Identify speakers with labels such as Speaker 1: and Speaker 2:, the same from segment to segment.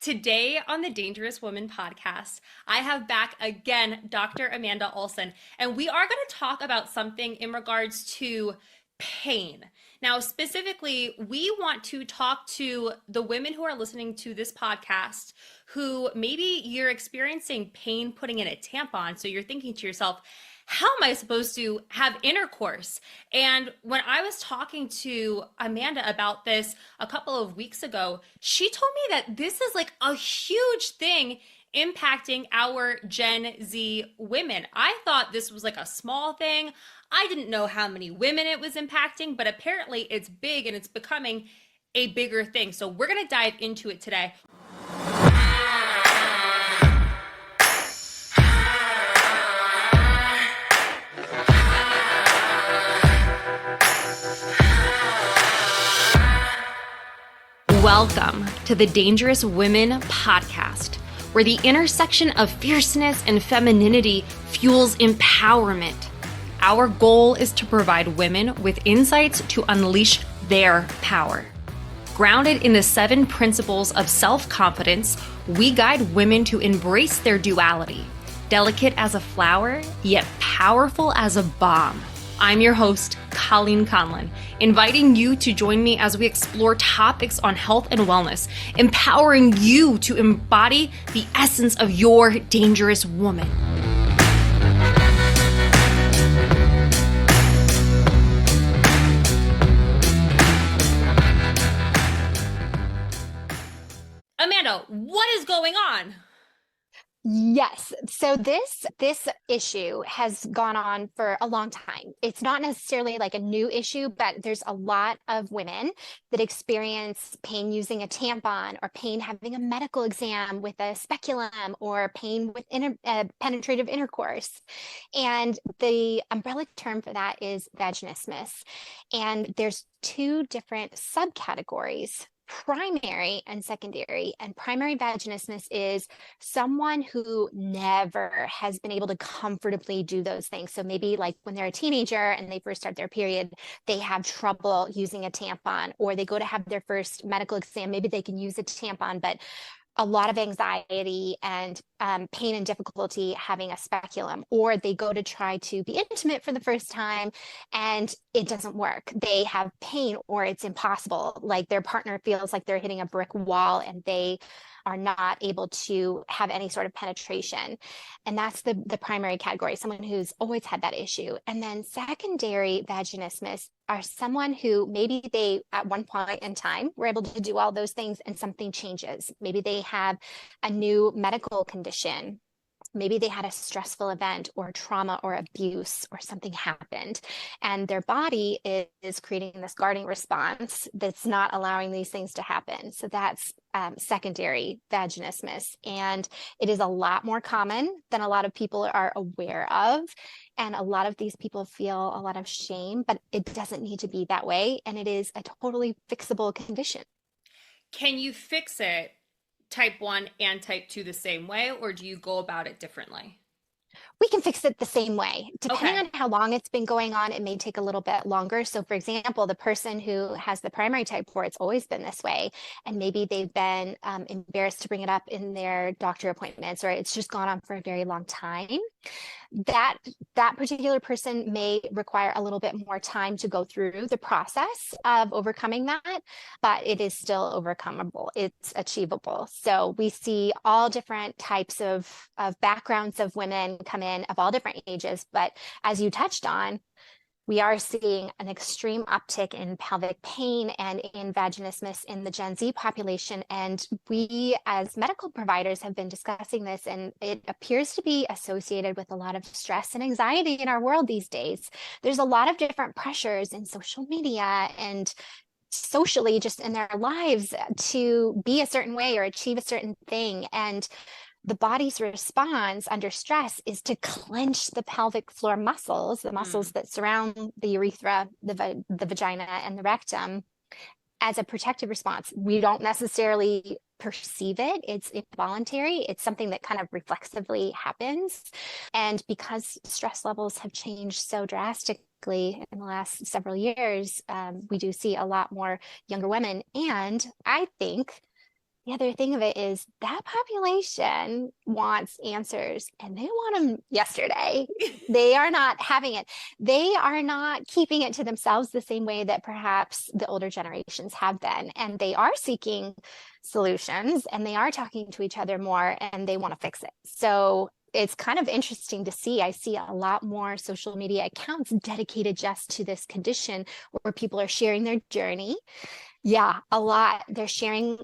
Speaker 1: Today on the Dangerous Woman podcast, I have back again Dr. Amanda Olson, and we are going to talk about something in regards to pain. Now, specifically, we want to talk to the women who are listening to this podcast who maybe you're experiencing pain putting in a tampon. So you're thinking to yourself, how am I supposed to have intercourse? And when I was talking to Amanda about this a couple of weeks ago, she told me that this is like a huge thing impacting our Gen Z women. I thought this was like a small thing. I didn't know how many women it was impacting, but apparently it's big and it's becoming a bigger thing. So we're going to dive into it today. Welcome to the Dangerous Women podcast, where the intersection of fierceness and femininity fuels empowerment. Our goal is to provide women with insights to unleash their power. Grounded in the 7 principles of self-confidence, we guide women to embrace their duality, delicate as a flower, yet powerful as a bomb. I'm your host, Colleen Conlon, inviting you to join me as we explore topics on health and wellness, empowering you to embody the essence of your dangerous woman. Amanda, what is going on?
Speaker 2: Yes. So this issue has gone on for a long time. It's not necessarily like a new issue, but there's a lot of women that experience pain using a tampon, or pain having a medical exam with a speculum, or pain with penetrative intercourse. And the umbrella term for that is vaginismus. And there's 2 different subcategories: primary and secondary. And primary vaginismus is someone who never has been able to comfortably do those things. So maybe like when they're a teenager and they first start their period, they have trouble using a tampon, or they go to have their first medical exam. Maybe they can use a tampon, but a lot of anxiety and pain and difficulty having a speculum, or they go to try to be intimate for the first time and it doesn't work. They have pain, or it's impossible. Like their partner feels like they're hitting a brick wall and they are not able to have any sort of penetration. And that's the primary category, someone who's always had that issue. And then secondary vaginismus are someone who maybe they at one point in time were able to do all those things and something changes. Maybe they have a new medical condition. Maybe they had a stressful event or trauma or abuse, or something happened, and their body is creating this guarding response that's not allowing these things to happen. So that's secondary vaginismus. And it is a lot more common than a lot of people are aware of. And a lot of these people feel a lot of shame, but it doesn't need to be that way. And it is a totally fixable condition.
Speaker 1: Can you fix it type 1 and type 2 the same way, or do you go about it differently?
Speaker 2: We can fix it the same way. Depending
Speaker 1: Okay.
Speaker 2: on how long it's been going on, it may take a little bit longer. So for example, the person who has the primary type 4, it's always been this way. And maybe they've been embarrassed to bring it up in their doctor appointments, or it's just gone on for a very long time. That particular person may require a little bit more time to go through the process of overcoming that, but it is still overcomable. It's achievable. So we see all different types of backgrounds of women come in, of all different ages. But as you touched on, we are seeing an extreme uptick in pelvic pain and in vaginismus in the Gen Z population. And we, as medical providers, have been discussing this, and it appears to be associated with a lot of stress and anxiety in our world these days. There's a lot of different pressures in social media and socially, just in their lives, to be a certain way or achieve a certain thing. And the body's response under stress is to clench the pelvic floor muscles, the muscles that surround the urethra, the vagina, and the rectum, as a protective response. We don't necessarily perceive it. It's involuntary. It's something that kind of reflexively happens. And because stress levels have changed so drastically in the last several years, we do see a lot more younger women. And I think the other thing of it is that population wants answers and they want them yesterday. They are not having it. They are not keeping it to themselves the same way that perhaps the older generations have been. And they are seeking solutions and they are talking to each other more and they want to fix it. So it's kind of interesting to see. I see a lot more social media accounts dedicated just to this condition where people are sharing their journey. Yeah, a lot. They're sharing,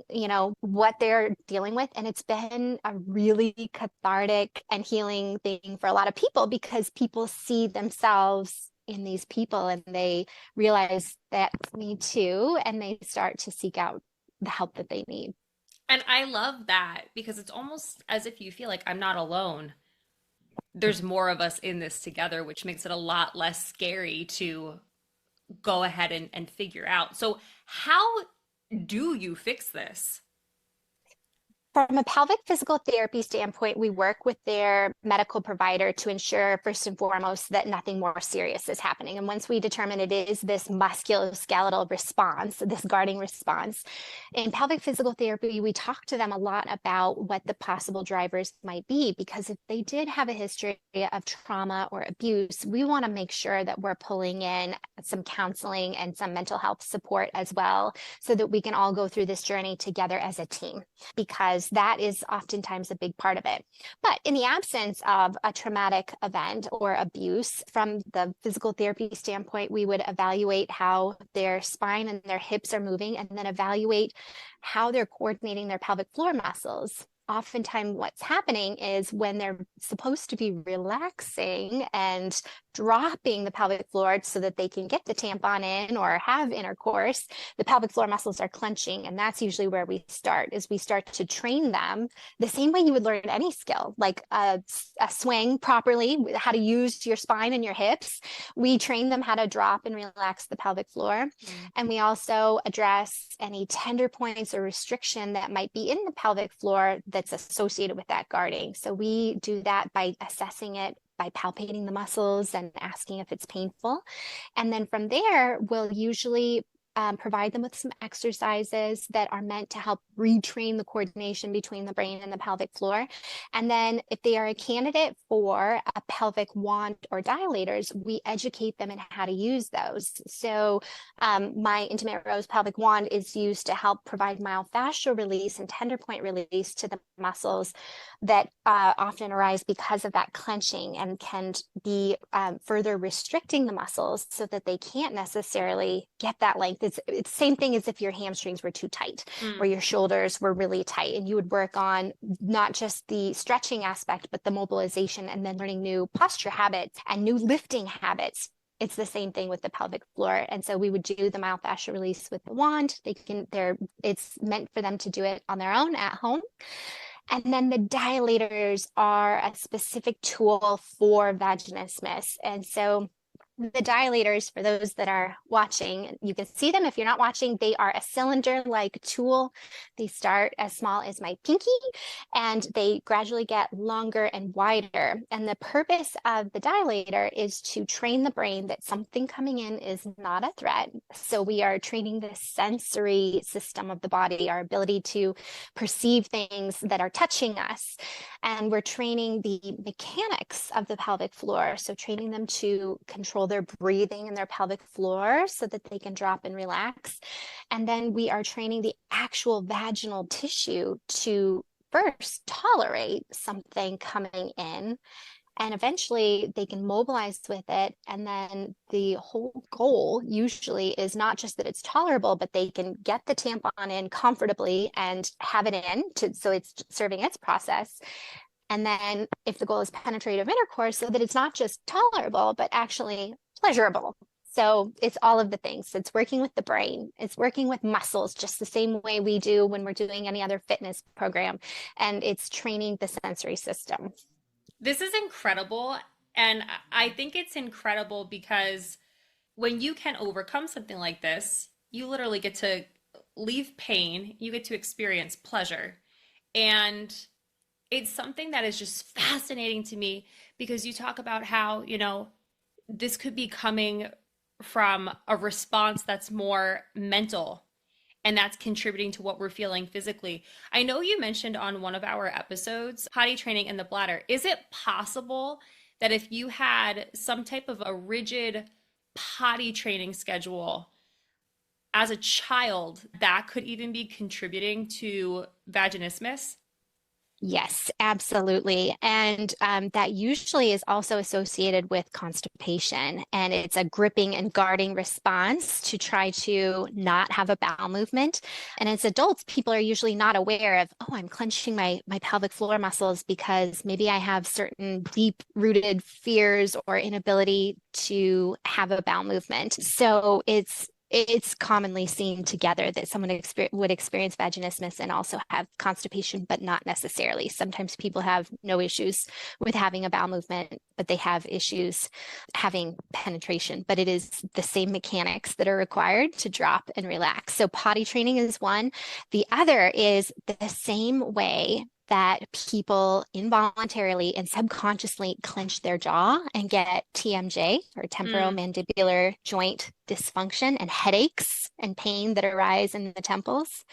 Speaker 2: what they're dealing with. And it's been a really cathartic and healing thing for a lot of people because people see themselves in these people and they realize that's me too. And they start to seek out the help that they need.
Speaker 1: And I love that because it's almost as if you feel like I'm not alone. There's more of us in this together, which makes it a lot less scary to go ahead and figure out. So, how do you fix this?
Speaker 2: From a pelvic physical therapy standpoint, we work with their medical provider to ensure, first and foremost, that nothing more serious is happening. And once we determine it is this musculoskeletal response, this guarding response, in pelvic physical therapy, we talk to them a lot about what the possible drivers might be, because if they did have a history of trauma or abuse, we want to make sure that we're pulling in some counseling and some mental health support as well, so that we can all go through this journey together as a team, because that is oftentimes a big part of it. But in the absence of a traumatic event or abuse, from the physical therapy standpoint, we would evaluate how their spine and their hips are moving and then evaluate how they're coordinating their pelvic floor muscles. Oftentimes what's happening is when they're supposed to be relaxing and dropping the pelvic floor so that they can get the tampon in or have intercourse, the pelvic floor muscles are clenching. And that's usually where we start, is we start to train them the same way you would learn any skill, like a swing properly, how to use your spine and your hips. We train them how to drop and relax the pelvic floor. And we also address any tender points or restriction that might be in the pelvic floor that's associated with that guarding. So we do that by assessing it, by palpating the muscles and asking if it's painful. And then from there, we'll usually provide them with some exercises that are meant to help retrain the coordination between the brain and the pelvic floor. And then if they are a candidate for a pelvic wand or dilators, we educate them in how to use those. So my intimate rose pelvic wand is used to help provide myofascial release and tender point release to the muscles that often arise because of that clenching, and can be further restricting the muscles so that they can't necessarily get that length. It's the same thing as if your hamstrings were too tight or your shoulders were really tight, and you would work on not just the stretching aspect, but the mobilization, and then learning new posture habits and new lifting habits. It's the same thing with the pelvic floor. And so we would do the myofascial release with the wand. It's meant for them to do it on their own at home. And then the dilators are a specific tool for vaginismus. And so the dilators, for those that are watching, you can see them. If you're not watching, they are a cylinder-like tool. They start as small as my pinky, and they gradually get longer and wider. And the purpose of the dilator is to train the brain that something coming in is not a threat. So we are training the sensory system of the body, our ability to perceive things that are touching us. And we're training the mechanics of the pelvic floor. So training them to control their breathing in their pelvic floor so that they can drop and relax. And then we are training the actual vaginal tissue to first tolerate something coming in, and eventually they can mobilize with it. And then the whole goal usually is not just that it's tolerable, but they can get the tampon in comfortably and have it in so it's serving its process. And then if the goal is penetrative intercourse, so that it's not just tolerable, but actually pleasurable. So it's all of the things. It's working with the brain. It's working with muscles, just the same way we do when we're doing any other fitness program. And it's training the sensory system.
Speaker 1: This is incredible. And I think it's incredible because when you can overcome something like this, you literally get to leave pain, you get to experience pleasure. And it's something that is just fascinating to me because you talk about how, this could be coming from a response that's more mental. and that's contributing to what we're feeling physically. I know you mentioned on one of our episodes potty training in the bladder. Is it possible that if you had some type of a rigid potty training schedule as a child, that could even be contributing to vaginismus?
Speaker 2: Yes, absolutely. And that usually is also associated with constipation. And it's a gripping and guarding response to try to not have a bowel movement. And as adults, people are usually not aware of, oh, I'm clenching my pelvic floor muscles because maybe I have certain deep-rooted fears or inability to have a bowel movement. So it's commonly seen together that someone would experience vaginismus and also have constipation, but not necessarily. Sometimes people have no issues with having a bowel movement, but they have issues having penetration. But it is the same mechanics that are required to drop and relax. So potty training is one. The other is the same way that people involuntarily and subconsciously clench their jaw and get TMJ or temporomandibular joint dysfunction and headaches and pain that arise in the temples.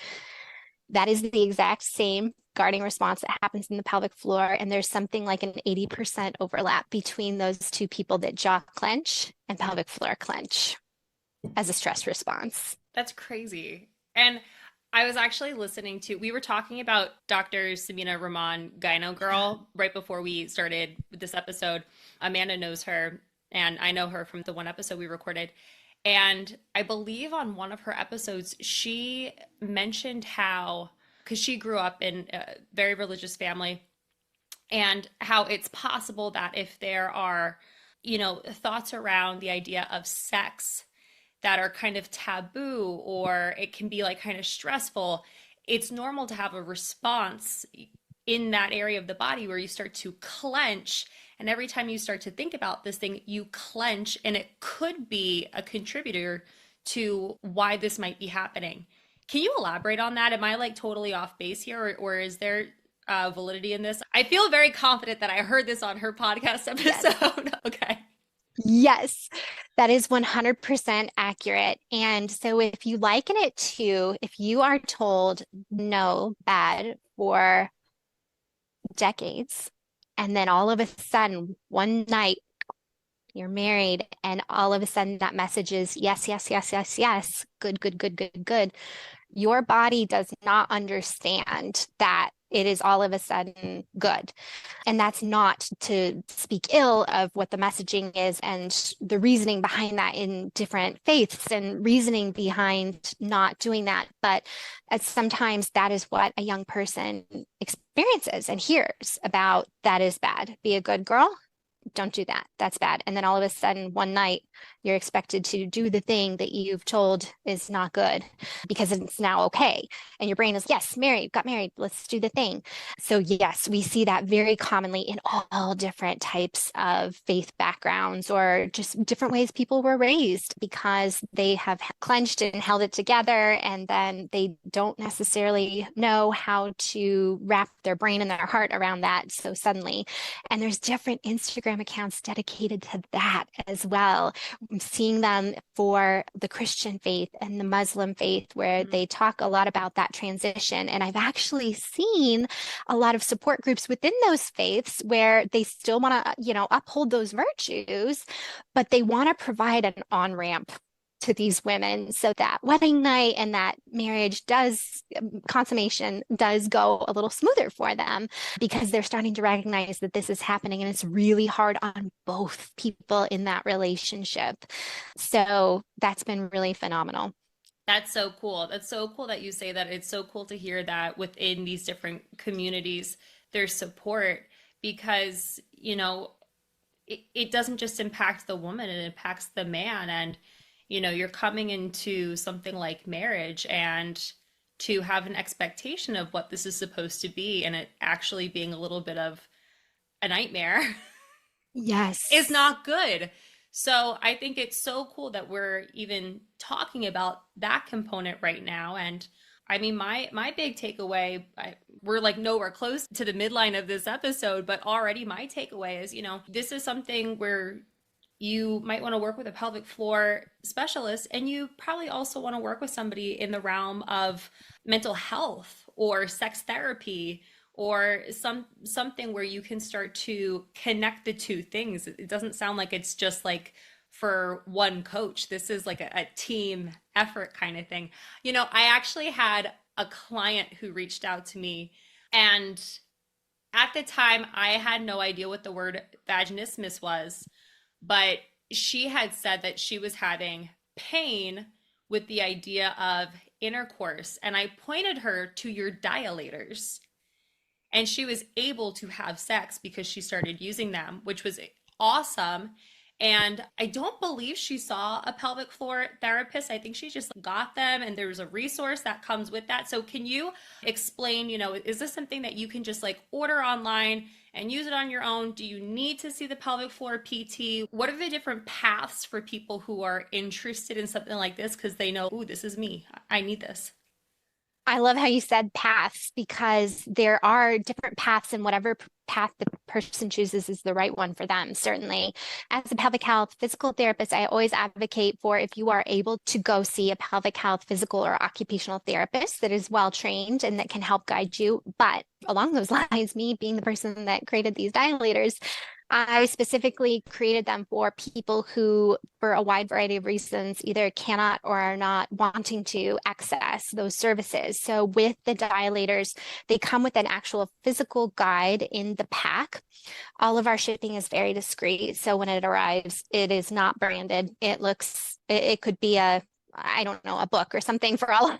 Speaker 2: That is the exact same guarding response that happens in the pelvic floor. And there's something like an 80% overlap between those two people that jaw clench and pelvic floor clench as a stress response.
Speaker 1: That's crazy. And I was actually listening to, we were talking about Dr. Samina Rahman, Gyno Girl, right before we started this episode. Amanda knows her, and I know her from the one episode we recorded. And I believe on one of her episodes, she mentioned how, because she grew up in a very religious family, and how it's possible that if there are, thoughts around the idea of sex that are kind of taboo, or it can be like kind of stressful, it's normal to have a response in that area of the body where you start to clench. And every time you start to think about this thing, you clench, and it could be a contributor to why this might be happening. Can you elaborate on that? Am I like totally off base here, or is there validity in this? I feel very confident that I heard this on her podcast episode. Yes. Okay.
Speaker 2: Yes, that is 100% accurate. And so if you liken it to, if you are told no, bad for decades, and then all of a sudden, one night, you're married, and all of a sudden that message is yes, yes, yes, yes, yes, good, good, good, good, good. Your body does not understand that it is all of a sudden good. And that's not to speak ill of what the messaging is and the reasoning behind that in different faiths and reasoning behind not doing that. But sometimes that is what a young person experiences and hears about. That is bad. Be a good girl. Don't do that. That's bad. And then all of a sudden, one night, you're expected to do the thing that you've told is not good because it's now okay. And your brain is, yes, married, got married, let's do the thing. So yes, we see that very commonly in all different types of faith backgrounds or just different ways people were raised because they have clenched and held it together, and then they don't necessarily know how to wrap their brain and their heart around that so suddenly. And there's different Instagram accounts dedicated to that as well. I'm seeing them for the Christian faith and the Muslim faith, where they talk a lot about that transition. And I've actually seen a lot of support groups within those faiths where they still want to, uphold those virtues, but they want to provide an on-ramp to these women so that wedding night and that marriage consummation does go a little smoother for them, because they're starting to recognize that this is happening and it's really hard on both people in that relationship. So that's been really phenomenal.
Speaker 1: That's so cool. That's so cool that you say that. It's so cool to hear that within these different communities, there's support, because, it doesn't just impact the woman, it impacts the man. And you're coming into something like marriage, and to have an expectation of what this is supposed to be, and it actually being a little bit of a nightmare.
Speaker 2: Yes.
Speaker 1: Is not good. So I think it's so cool that we're even talking about that component right now. And I mean, my big takeaway, we're like nowhere close to the midline of this episode, but already my takeaway is, this is something where you might want to work with a pelvic floor specialist, and you probably also want to work with somebody in the realm of mental health or sex therapy or something where you can start to connect the two things. It doesn't sound like it's just like for one coach. This is like a team effort kind of thing. I actually had a client who reached out to me, and at the time I had no idea what the word vaginismus was, but she had said that she was having pain with the idea of intercourse. And I pointed her to your dilators, and she was able to have sex because she started using them, which was awesome. And I don't believe she saw a pelvic floor therapist. I think she just got them, and there's a resource that comes with that. So can you explain, is this something that you can just like order online and use it on your own? Do you need to see the pelvic floor PT? What are the different paths for people who are interested in something like this because they know, ooh, this is me. I need this.
Speaker 2: I love how you said paths, because there are different paths, and whatever path the person chooses is the right one for them, certainly. As a pelvic health physical therapist, I always advocate for, if you are able to go see a pelvic health physical or occupational therapist that is well trained and that can help guide you. But along those lines, me being the person that created these dilators, I specifically created them for people who, for a wide variety of reasons, either cannot or are not wanting to access those services. So with the dilators, they come with an actual physical guide in the pack. All of our shipping is very discreet. So when it arrives, it is not branded. It could be I don't know, a book or something for all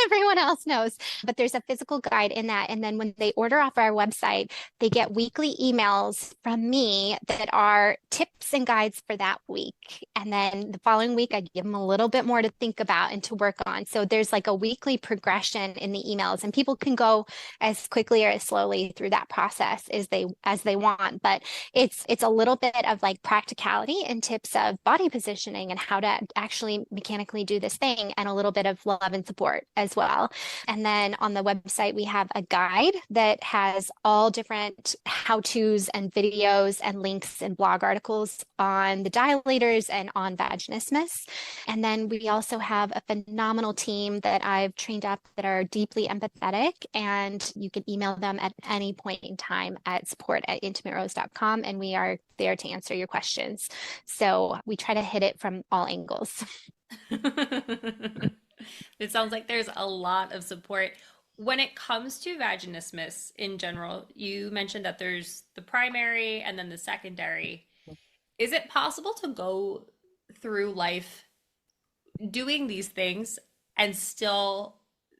Speaker 2: everyone else knows, but there's a physical guide in that. And then when they order off our website, they get weekly emails from me that are tips and guides for that week. And then the following week, I give them a little bit more to think about and to work on. So there's like a weekly progression in the emails, and people can go as quickly or as slowly through that process as they want. But it's a little bit of like practicality and tips of body positioning and how to actually mechanically do this thing, and a little bit of love and support as well. And then on the website, we have a guide that has all different how-tos and videos and links and blog articles on the dilators and on vaginismus. And then we also have a phenomenal team that I've trained up that are deeply empathetic, and you can email them at any point in time at support@intimaterose.com, and we are there to answer your questions. So we try to hit it from all angles.
Speaker 1: It sounds like there's a lot of support. When it comes to vaginismus in general, you mentioned that there's the primary and then the secondary. Is it possible to go through life doing these things and still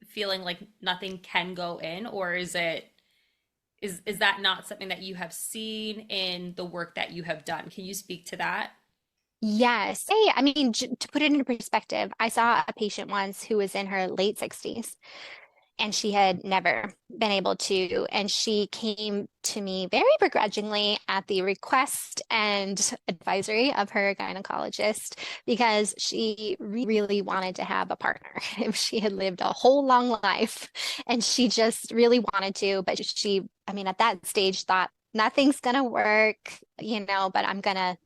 Speaker 1: feeling like nothing can go in, or is that not something that you have seen in the work that you have done? Can you speak to that?
Speaker 2: Yes. Hey, I mean, to put it into perspective, I saw a patient once who was in her late 60s, and she had never been able to. And she came to me very begrudgingly at the request and advisory of her gynecologist, because she really wanted to have a partner. She had lived a whole long life, and she just really wanted to, but I mean, at that stage thought nothing's gonna work, but I'm gonna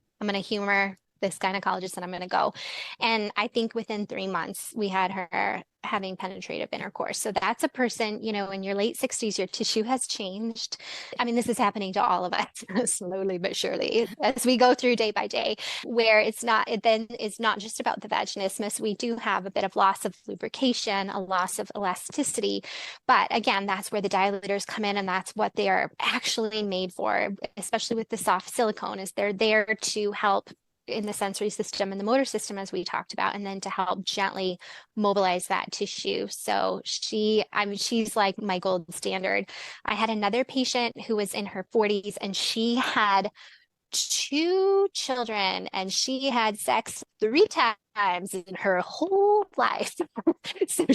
Speaker 2: humor this gynecologist and I'm going to go. And I think within 3 months, we had her having penetrative intercourse. So that's a person, in your late 60s, your tissue has changed. I mean, this is happening to all of us slowly but surely as we go through day by day, where it's not just about the vaginismus. We do have a bit of loss of lubrication, a loss of elasticity. But again, that's where the dilators come in, and that's what they are actually made for, especially with the soft silicone, is they're there to help in the sensory system and the motor system, as we talked about, and then to help gently mobilize that tissue. So she's like my gold standard. I had another patient who was in her 40s, and she had 2 children, and she had sex 3 times in her whole life. So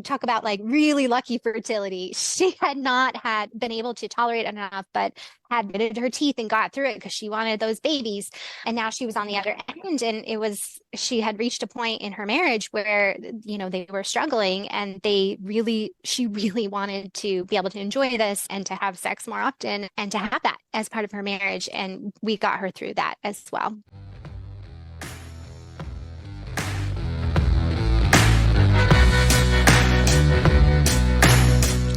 Speaker 2: talk about like really lucky fertility. She had not been able to tolerate enough, but had gritted her teeth and got through it because she wanted those babies. And now she was on the other end, and she had reached a point in her marriage where, they were struggling, and she really wanted to be able to enjoy this and to have sex more often and to have that as part of her marriage. And we got her through that as well.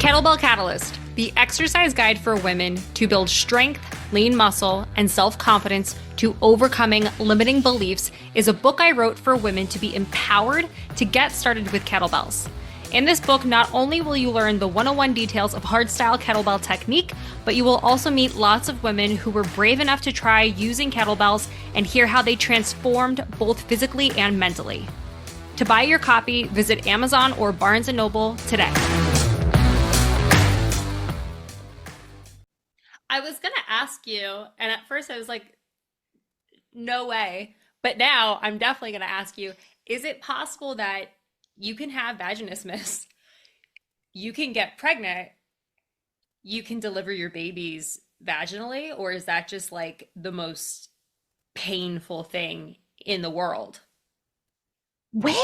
Speaker 1: Kettlebell Catalyst, the exercise guide for women to build strength, lean muscle, and self-confidence to overcoming limiting beliefs, is a book I wrote for women to be empowered to get started with kettlebells. In this book, not only will you learn the 101 details of hardstyle kettlebell technique, but you will also meet lots of women who were brave enough to try using kettlebells and hear how they transformed both physically and mentally. To buy your copy, visit Amazon or Barnes & Noble today. I was going to ask you, and at first I was like, no way. But now I'm definitely going to ask you, is it possible that you can have vaginismus, you can get pregnant, you can deliver your babies vaginally, or is that just like the most painful thing in the world?
Speaker 2: Well,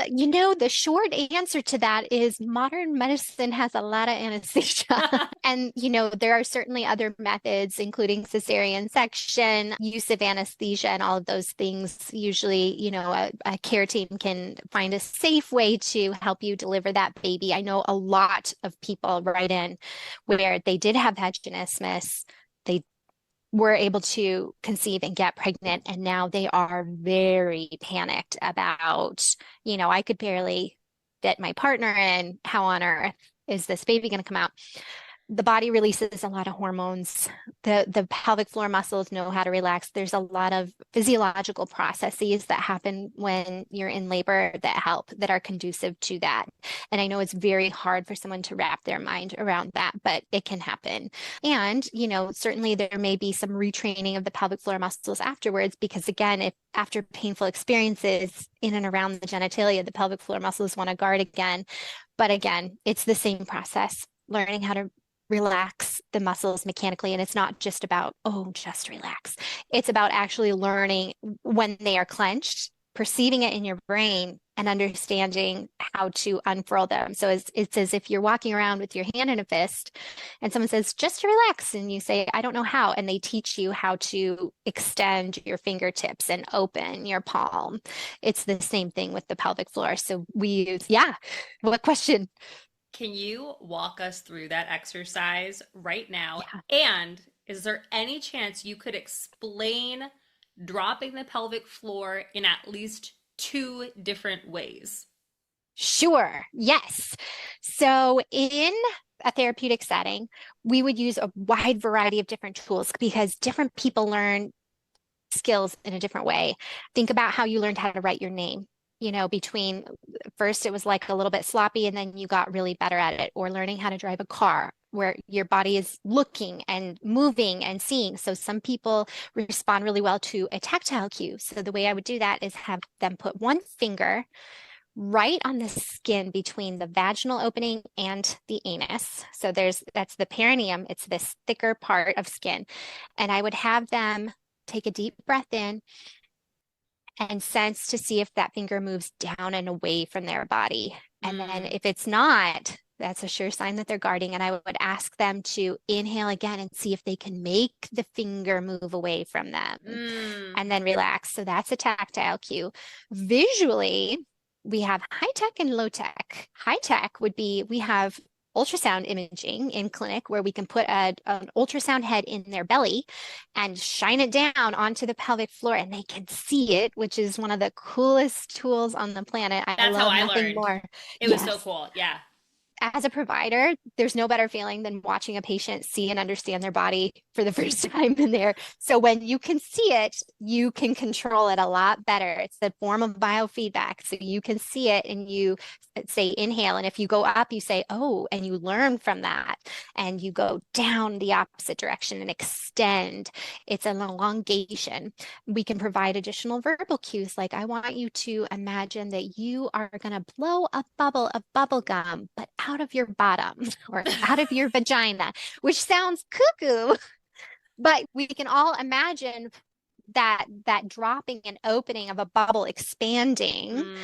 Speaker 2: the short answer to that is modern medicine has a lot of anesthesia. And, there are certainly other methods, including cesarean section, use of anesthesia, and all of those things. Usually, a care team can find a safe way to help you deliver that baby. I know a lot of people write in where they did have vaginismus. They were able to conceive and get pregnant, and now they are very panicked about, I could barely fit my partner in. How on earth is this baby going to come out? The body releases a lot of hormones. The pelvic floor muscles know how to relax. There's a lot of physiological processes that happen when you're in labor that are conducive to that. And I know it's very hard for someone to wrap their mind around that, but it can happen. And, certainly there may be some retraining of the pelvic floor muscles afterwards, because again, if after painful experiences in and around the genitalia, the pelvic floor muscles want to guard again. But again, it's the same process, learning how to relax the muscles mechanically. And it's not just about, just relax. It's about actually learning when they are clenched, perceiving it in your brain, and understanding how to unfurl them. So it's as if you're walking around with your hand in a fist and someone says, just relax. And you say, I don't know how. And they teach you how to extend your fingertips and open your palm. It's the same thing with the pelvic floor. So we use, what question?
Speaker 1: Can you walk us through that exercise right now?
Speaker 2: Yeah.
Speaker 1: And is there any chance you could explain dropping the pelvic floor in at least two different ways?
Speaker 2: Sure. Yes. So in a therapeutic setting, we would use a wide variety of different tools because different people learn skills in a different way. Think about how you learned how to write your name. Between first it was like a little bit sloppy and then you got really better at it, or learning how to drive a car where your body is looking and moving and seeing. So some people respond really well to a tactile cue. So the way I would do that is have them put one finger right on the skin between the vaginal opening and the anus. So that's the perineum. It's this thicker part of skin. And I would have them take a deep breath in and sense to see if that finger moves down and away from their body. And then if it's not, that's a sure sign that they're guarding. And I would ask them to inhale again and see if they can make the finger move away from them and then relax. So that's a tactile cue. Visually, we have high tech and low tech. High tech would be, we have ultrasound imaging in clinic where we can put an ultrasound head in their belly and shine it down onto the pelvic floor and they can see it, which is one of the coolest tools on the planet.
Speaker 1: That's
Speaker 2: love
Speaker 1: how I
Speaker 2: nothing
Speaker 1: learned.
Speaker 2: more.
Speaker 1: It was so cool. Yeah.
Speaker 2: As a provider, there's no better feeling than watching a patient see and understand their body for the first time in there. So when you can see it, you can control it a lot better. It's the form of biofeedback. So you can see it and you say inhale. And if you go up, you say, oh, and you learn from that. And you go down the opposite direction and extend. It's an elongation. We can provide additional verbal cues like, I want you to imagine that you are going to blow a bubble of bubble gum, but out of your bottom or out of your vagina, which sounds cuckoo, but we can all imagine that dropping and opening of a bubble expanding.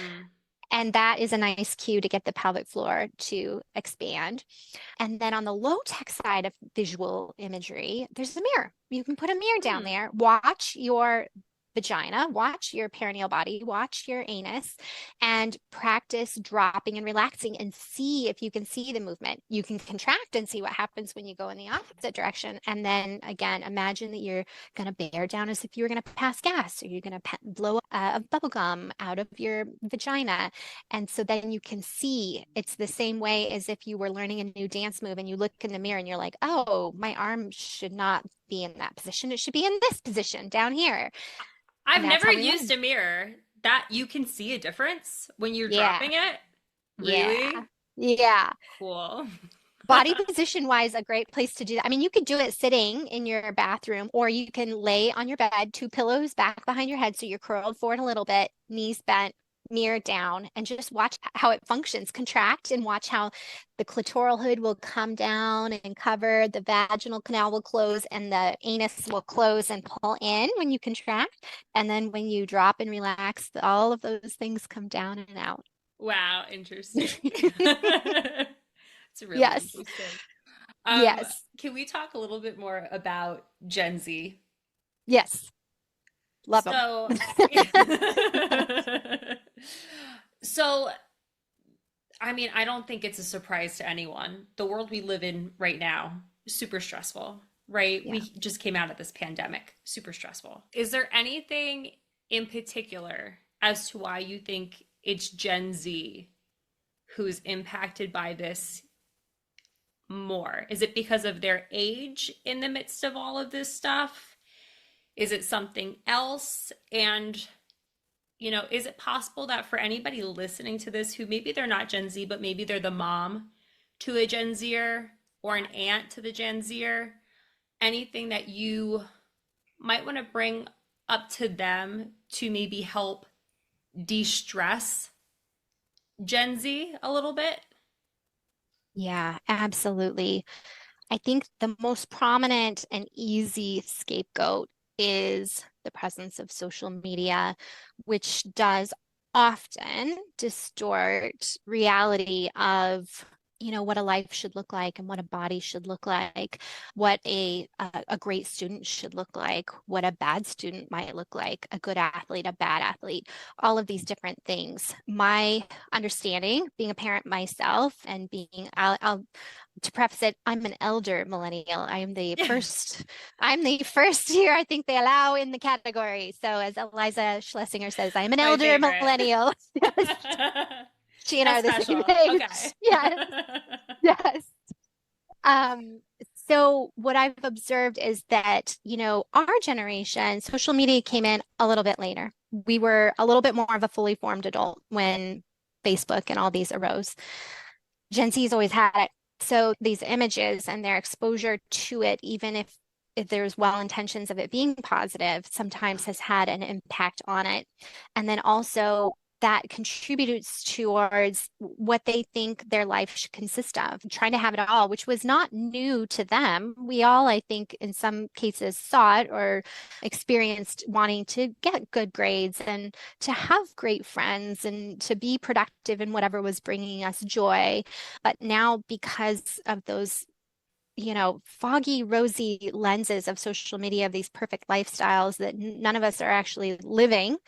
Speaker 2: And that is a nice cue to get the pelvic floor to expand. And then on the low tech side of visual imagery, there's a mirror. You can put a mirror down there, watch your vagina, watch your perineal body, watch your anus, and practice dropping and relaxing and see if you can see the movement. You can contract and see what happens when you go in the opposite direction. And then again, imagine that you're going to bear down as if you were going to pass gas, or you're going to blow a bubble gum out of your vagina. And so then you can see it's the same way as if you were learning a new dance move and you look in the mirror and you're like, oh, my arm should not be in that position. It should be in this position down here.
Speaker 1: I've
Speaker 2: And that's
Speaker 1: never
Speaker 2: how we
Speaker 1: used
Speaker 2: learn.
Speaker 1: a mirror. That you can see a difference when you're
Speaker 2: Yeah.
Speaker 1: dropping it?
Speaker 2: Yeah.
Speaker 1: Really?
Speaker 2: Yeah.
Speaker 1: Cool.
Speaker 2: Body position wise, a great place to do that. I mean, you could do it sitting in your bathroom, or you can lay on your bed, two pillows back behind your head. So you're curled forward a little bit, knees bent, mirror down, and just watch how it functions. Contract and watch how the clitoral hood will come down and cover, the vaginal canal will close, and the anus will close and pull in when you contract. And then when you drop and relax, all of those things come down and out.
Speaker 1: Wow, interesting. It's really
Speaker 2: Yes.
Speaker 1: interesting. Um,
Speaker 2: Yes.
Speaker 1: can we talk a little bit more about Gen Z?
Speaker 2: Yes. Love them.
Speaker 1: So, so I mean, I don't think it's a surprise to anyone. The world we live in right now, super stressful, right? We
Speaker 2: Yeah.
Speaker 1: just came out of this pandemic, super stressful. Is there anything in particular as to why you think it's Gen Z who's impacted by this more? Is it because of their age in the midst of all of this stuff? Is it something else? And, is it possible that for anybody listening to this who maybe they're not Gen Z, but maybe they're the mom to a Gen Zer or an aunt to the Gen Zer, anything that you might want to bring up to them to maybe help de-stress Gen Z a little bit?
Speaker 2: Yeah, absolutely. I think the most prominent and easy scapegoat is the presence of social media, which does often distort reality of what a life should look like and what a body should look like, what a great student should look like, what a bad student might look like, a good athlete, a bad athlete, all of these different things. My understanding, being a parent myself and being, I'll to preface it, I'm an elder millennial. I'm the first here I think they allow in the category. So as Eliza Schlesinger says, I'm an
Speaker 1: My
Speaker 2: elder
Speaker 1: favorite.
Speaker 2: millennial. Yes. She and I
Speaker 1: That's
Speaker 2: are the same
Speaker 1: special.
Speaker 2: age.
Speaker 1: Okay.
Speaker 2: Yes, yes. Um, so what I've observed is that, our generation, social media came in a little bit later. We were a little bit more of a fully formed adult when Facebook and all these arose. Gen Z's always had it. So these images and their exposure to it, even if there's well intentions of it being positive, sometimes has had an impact on it. And then also that contributes towards what they think their life should consist of, trying to have it all, which was not new to them. We all, I think, in some cases saw it or experienced wanting to get good grades and to have great friends and to be productive in whatever was bringing us joy. But now, because of those foggy, rosy lenses of social media, of these perfect lifestyles that none of us are actually living,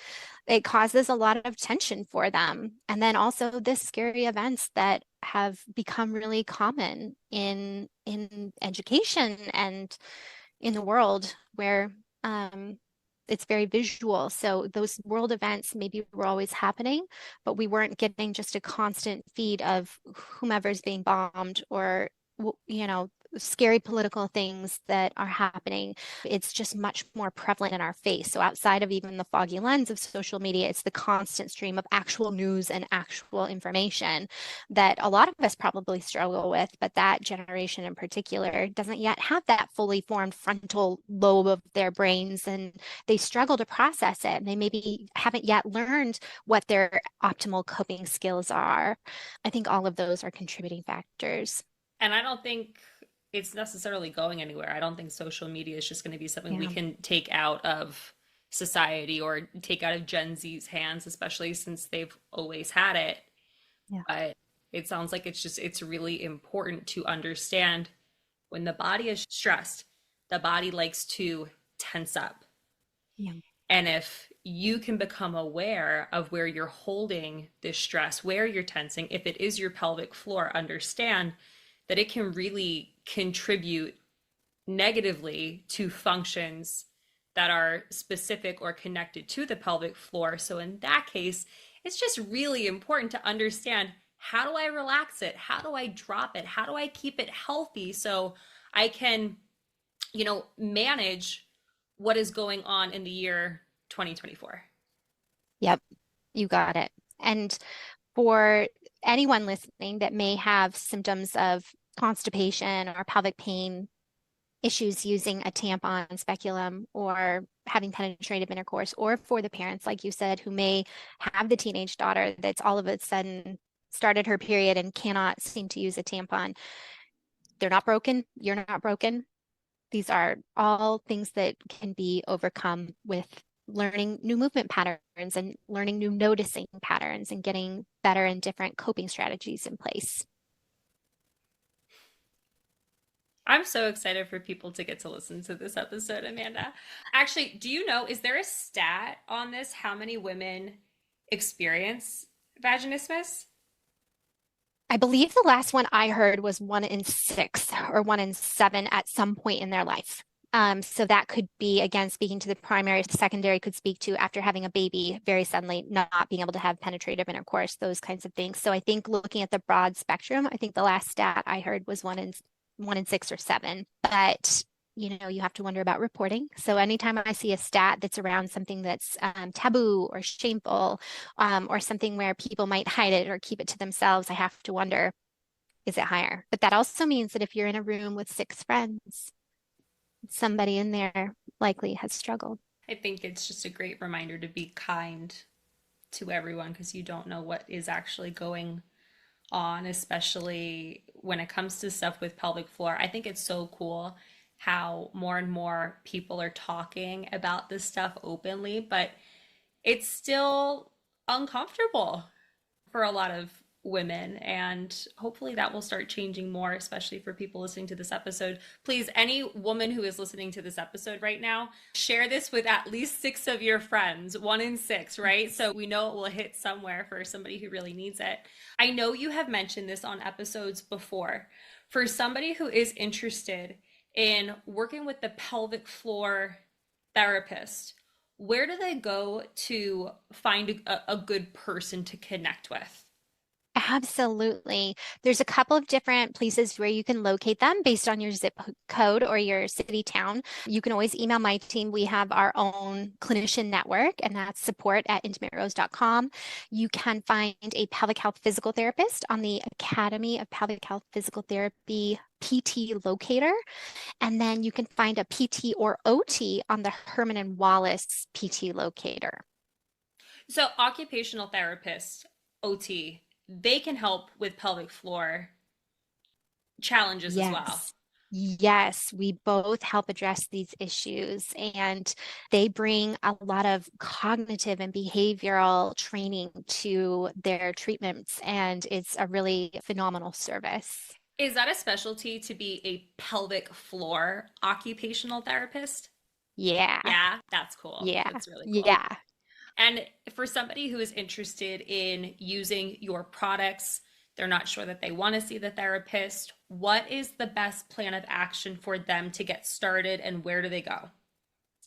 Speaker 2: it causes a lot of tension for them. And then also the scary events that have become really common in education and in the world where it's very visual. So those world events maybe were always happening, but we weren't getting just a constant feed of whomever's being bombed or scary political things that are happening. It's just much more prevalent in our face. So outside of even the foggy lens of social media, it's the constant stream of actual news and actual information that a lot of us probably struggle with, but that generation in particular doesn't yet have that fully formed frontal lobe of their brains, and they struggle to process it. And they maybe haven't yet learned what their optimal coping skills are. I think all of those are contributing factors.
Speaker 1: And I don't think it's necessarily going anywhere. I don't think social media is just going to be something we
Speaker 2: Yeah.
Speaker 1: can take out of society or take out of Gen Z's hands, especially since they've always had it.
Speaker 2: Yeah.
Speaker 1: But it sounds like it's really important to understand when the body is stressed, the body likes to tense up.
Speaker 2: Yeah.
Speaker 1: And if you can become aware of where you're holding this stress, where you're tensing, if it is your pelvic floor, understand that it can really contribute negatively to functions that are specific or connected to the pelvic floor. So in that case, it's just really important to understand, how do I relax it? How do I drop it? How do I keep it healthy so I can, manage what is going on in the year 2024?
Speaker 2: Yep, you got it. And for anyone listening that may have symptoms of constipation or pelvic pain, issues using a tampon, speculum, or having penetrative intercourse, or for the parents, like you said, who may have the teenage daughter that's all of a sudden started her period and cannot seem to use a tampon. They're not broken. You're not broken. These are all things that can be overcome with learning new movement patterns and learning new noticing patterns and getting better and different coping strategies in place.
Speaker 1: I'm so excited for people to get to listen to this episode, Amanda. Actually, do you know, is there a stat on this? How many women experience vaginismus?
Speaker 2: I believe the last one I heard was 1 in 6 or 1 in 7 at some point in their life. So that could be, again, speaking to the primary, secondary could speak to after having a baby, very suddenly not being able to have penetrative intercourse, those kinds of things. So I think looking at the broad spectrum, I think the last stat I heard was 1 in 6 or 7. But you have to wonder about reporting. So anytime I see a stat that's around something that's taboo or shameful, or something where people might hide it or keep it to themselves, I have to wonder, is it higher? But that also means that if you're in a room with 6 friends, somebody in there likely has struggled.
Speaker 1: I think it's just a great reminder to be kind to everyone, because you don't know what is actually going on, especially when it comes to stuff with pelvic floor. I think it's so cool how more and more people are talking about this stuff openly, but it's still uncomfortable for a lot of women. And hopefully that will start changing more, especially for people listening to this episode. Please, any woman who is listening to this episode right now, share this with at least 6 of your friends, 1 in 6, right? So we know it will hit somewhere for somebody who really needs it. I know you have mentioned this on episodes before. For somebody who is interested in working with the pelvic floor therapist, where do they go to find a good person to connect with?
Speaker 2: Absolutely. There's a couple of different places where you can locate them based on your zip code or your city, town. You can always email my team. We have our own clinician network, and that's support@intimaterose.com. You can find a pelvic health physical therapist on the Academy of Pelvic Health Physical Therapy PT locator. And then you can find a PT or OT on the Herman and Wallace PT locator.
Speaker 1: So occupational therapists, OT, they can help with pelvic floor challenges as well.
Speaker 2: Yes. Yes, we both help address these issues, and they bring a lot of cognitive and behavioral training to their treatments, and it's a really phenomenal service.
Speaker 1: Is that a specialty, to be a pelvic floor occupational therapist?
Speaker 2: Yeah,
Speaker 1: Yeah, that's cool.
Speaker 2: yeah,
Speaker 1: That's really cool.
Speaker 2: yeah.
Speaker 1: And for somebody who is interested in using your products, they're not sure that they want to see the therapist, what is the best plan of action for them to get started, and where do they go?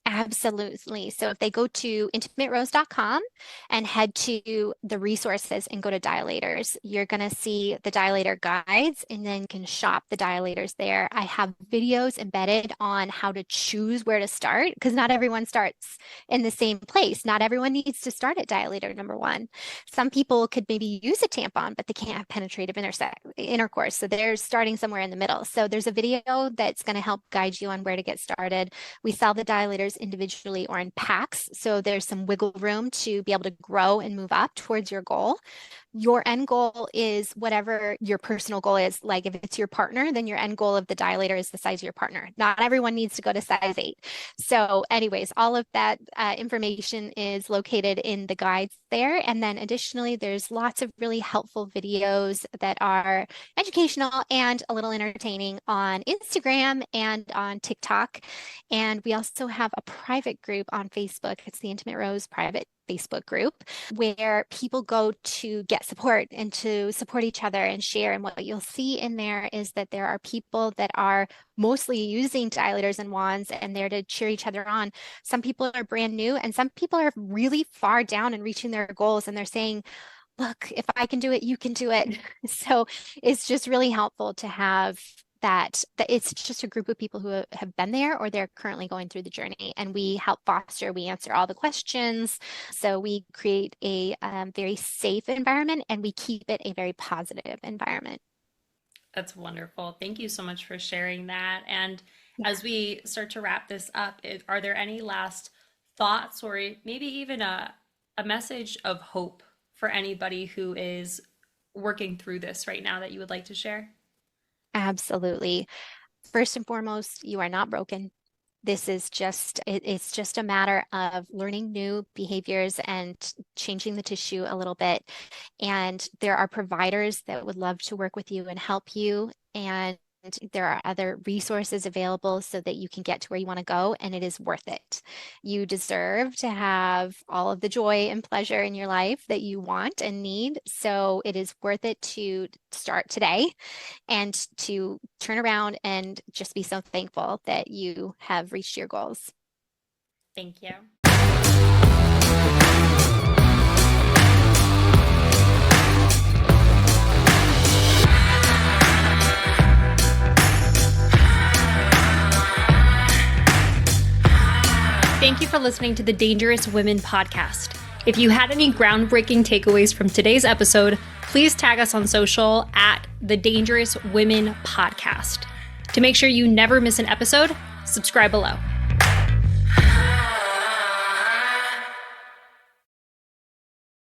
Speaker 2: Absolutely. So if they go to intimaterose.com and head to the resources and go to dilators, you're going to see the dilator guides, and then you can shop the dilators there. I have videos embedded on how to choose where to start, because not everyone starts in the same place. Not everyone needs to start at dilator number 1. Some people could maybe use a tampon, but they can't have penetrative intercourse. So they're starting somewhere in the middle. So there's a video that's going to help guide you on where to get started. We sell the dilators individually or in packs, so there's some wiggle room to be able to grow and move up towards your goal. Your end goal is whatever your personal goal is. Like if it's your partner, then your end goal of the dilator is the size of your partner. Not everyone needs to go to size 8. So anyways, all of that information is located in the guides there. And then additionally, there's lots of really helpful videos that are educational and a little entertaining on Instagram and on TikTok. And we also have a private group on Facebook. It's the Intimate Rose private Facebook group where people go to get support and to support each other and share. And what you'll see in there is that there are people that are mostly using dilators and wands and there to cheer each other on. Some people are brand new and some people are really far down and reaching their goals, and they're saying, look, if I can do it, you can do it. So it's just really helpful to have that it's just a group of people who have been there or they're currently going through the journey, and we help foster, we answer all the questions. So we create a very safe environment and we keep it a very positive environment.
Speaker 1: That's wonderful. Thank you so much for sharing that. And
Speaker 2: Yeah.
Speaker 1: as we start to wrap this up, are there any last thoughts or maybe even a message of hope for anybody who is working through this right now that you would like to share?
Speaker 2: Absolutely. First and foremost, you are not broken. This is just, it's just a matter of learning new behaviors and changing the tissue a little bit. And there are providers that would love to work with you and help you. And there are other resources available so that you can get to where you want to go, and it is worth it. You deserve to have all of the joy and pleasure in your life that you want and need. So it is worth it to start today and to turn around and just be so thankful that you have reached your goals.
Speaker 1: Thank you. Thank you for listening to the Dangerous Women podcast. If you had any groundbreaking takeaways from today's episode, please tag us on social at the Dangerous Women podcast. To make sure you never miss an episode, subscribe below.